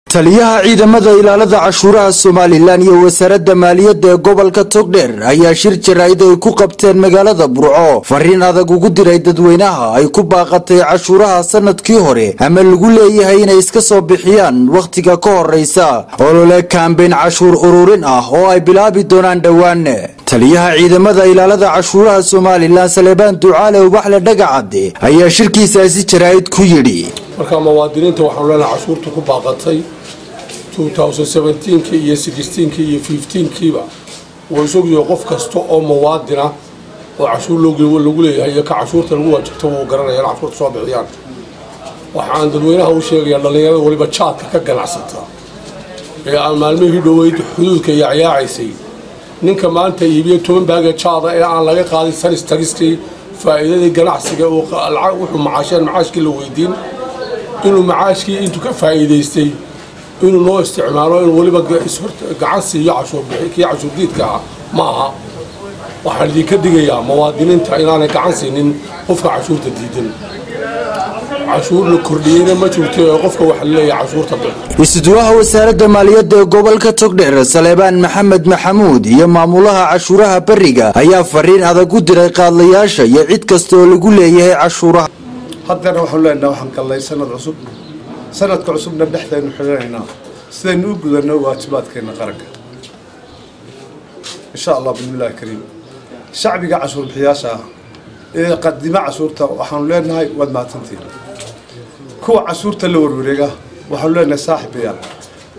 taliyaha ciidamada ilaalada cashuuraha Soomaaliland iyo wasaaradda maaliyadda ee gobolka Togdheer ayaa shir jaraa'id ay ku qabteen magaalada Burco fariin adag ugu diray dadweynaha ay ku baaqatay cashuuraha sanadkii hore ama lagu leeyahay inay iska soo bixiyaan waqtiga ka horeysa olole campaign cashuur ururin ah oo ay bilaabi doonaan dhawaan taliyaha ciidamada ilaalada cashuuraha Soomaaliland Salebaan Ducaale Ubaxle Dhagacade ayaa shirkiisaasi jaraa'id ku yiri marka muwaadiniinta waxaan leenahay cashuurta ku baaqatay 2017 iyo 16 iyo 15 ba way soo qof kasta oo muwaadina oo cashuur lagu leeyahay ka cashuurta lagu waajibto oo garanaya cashuurta soo bixiyaan waxaan dadweynaha u sheegayaa dhalinyarada waliba jaadka ka ganacsata ee aan maalmihii dhaweyd xuduudka yaacaysay ninka maanta iibiyo 10 baaga jaada ee aan laga qaadin sanis tagiskii faa'iidada ganacsiga oo lacag wuxuu macaashkii la weydiin inuu macaashkii intuu ka faa'iideystay inuu loo isticmaalo in waliba gacan siiyo cashuur bixi cashuur diidka ma aha waxaan idinka digayaa muwaadiniinta inaanay gacan siinin qofka cashuurta diidan cashuur la kordhiyayna ma jirto qofka wax leeyahay cashuurta bixi isduwaha wasaaradda maaliyadda ee gobolka Togdheer Salebaan Maxamed Maxamuud iyo maamulaha cashuuraha bariga ayaa fariin adag u diray qaadlayaasha iyo cid kasta oo lagu leeyahay cashuuraha haddana waxaan leenahay waxaan galay sanadka cusubna dhexdeena xiriirayna sidaynu u gudano waajibaadkeena qaranka insha Allah bismillaah kariim shacbiga cashuur bixiyaasha ee qadima cashuurta waxaan leenahay wad maatantiin kuwa cashuurta la warwareega waxaan leenahay saaxiibayaal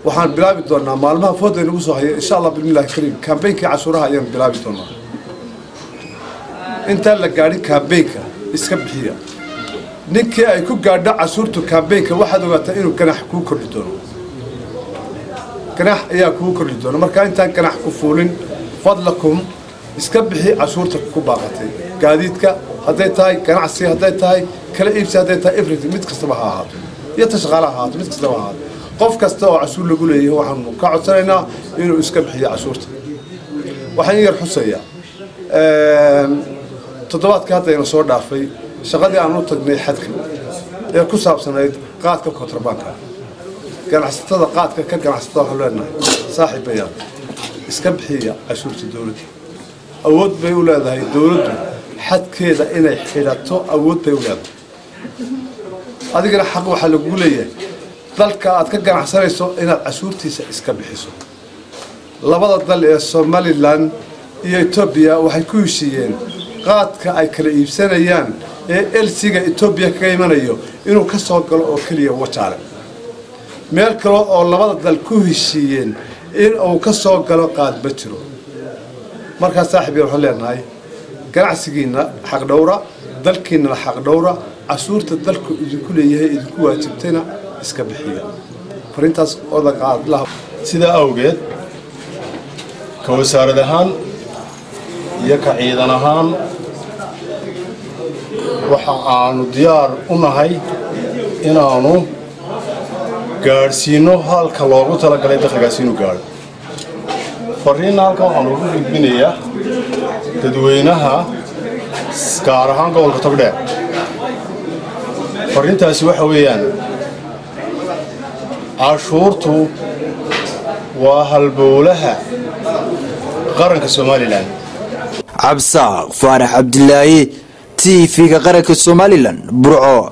waxaan bilaabi doonaa maalmaha fooda inagu soo haya insha Allah bismillaah kariim campaign-ka cashuuraha ayaan bilaabi doonaa inta la gaari campaign-ka iska bixiya ninkii ay ku gaadho cashuurta campaign-ka waxaad ogaataa inuu ganax ku kordhi doono ganax ayaa ku kordhi doono marka intaan ganax ku fuulin fadlakum iska bixi cashuurta ku baaqatay gaadiidka haday tahay ganacsi haday tahay kala iibsi haday tahay everything mid kasta ha ahaato iyo shaqaalaha ha ahaato mid kasta ha ahaato qof kasta oo cashuur lagu leeyahay waxaan ka codsanaynaa inuu iska bixiyo cashuurta waxaan yar xusayaa toddobaadkii hadda ayna soo dhaafay shaqadii aan u tagnay xadka ee ku saabsanayd qaadka kontrabanka ganacsatada qaadka ka ganacsatada waxaan leenahay saaxiibayaal iska bixiya cashuurta dawladda awood bay u leedahay dawladdu xadkeeda inay xidhato awood bay u leedahay adigana xaq waxa lagu leeyahay dalka aad ka ganacsanayso inaad cashuurtiisa iska bixiso labada dal ee Soomaaliland iyo Itoobiya waxay ku heshiiyeen qaadka ay kala iibsanayaan ee elsiga Itoobiya ka imanayo inuu ka soo galo oo kaliya wajaale meel kale oo labada dal ku heshiiyeen in uu ka soo galo qaad ba jiro marka saaxiibayaal waxaan leenahay ganacsigiina xaq dhowra dalkiina xaq dhowra cashuurta dalku idinku leeyahay idinku waajibtayna iska bixiya farintaas odag qaad la sida awgeed ka wasaarad ahaan iyo ka ciidan ahaan waxa aanu diyaar u nahay inaanu gaarsiino halka loogu talagalay dakhligaas inuu gaaro fariinna halkan waxaan ugu gudbinayaa dadweynaha gaar ahaan gobolka Togdheer fariintaasi waxa weeyaan cashuurtu waa halbowlaha qaranka Soomaaliland Absa Faarax Abdullaahi TV-ga qaranka Soomaaliland Burco.